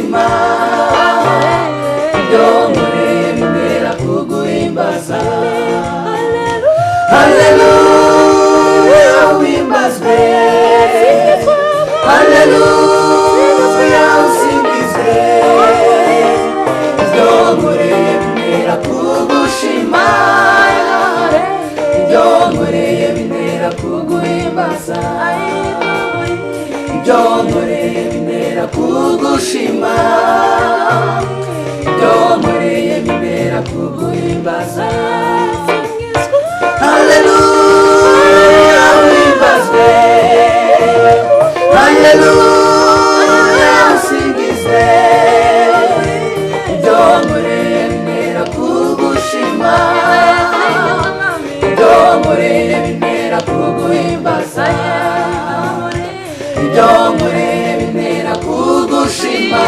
kugushima, ibyo nkoreye bintera kuguhimbaza. Haleluya uhimbazwe, haleluya usingizwe, ibyo nkoreye bintera kugushima, ibyo nkoreye bintera kuguhimbaza, ibyo nkoreye bintera kugushima, ibyo nkoreye bintera kuguhimbaza. Haleluya uhimbazwe, haleluya usingizwe, ibyo nkoreye bintera kugushima, ibyo nkoreye bintera kuguhimbaza, ibyo nkoreye bintera kugushima.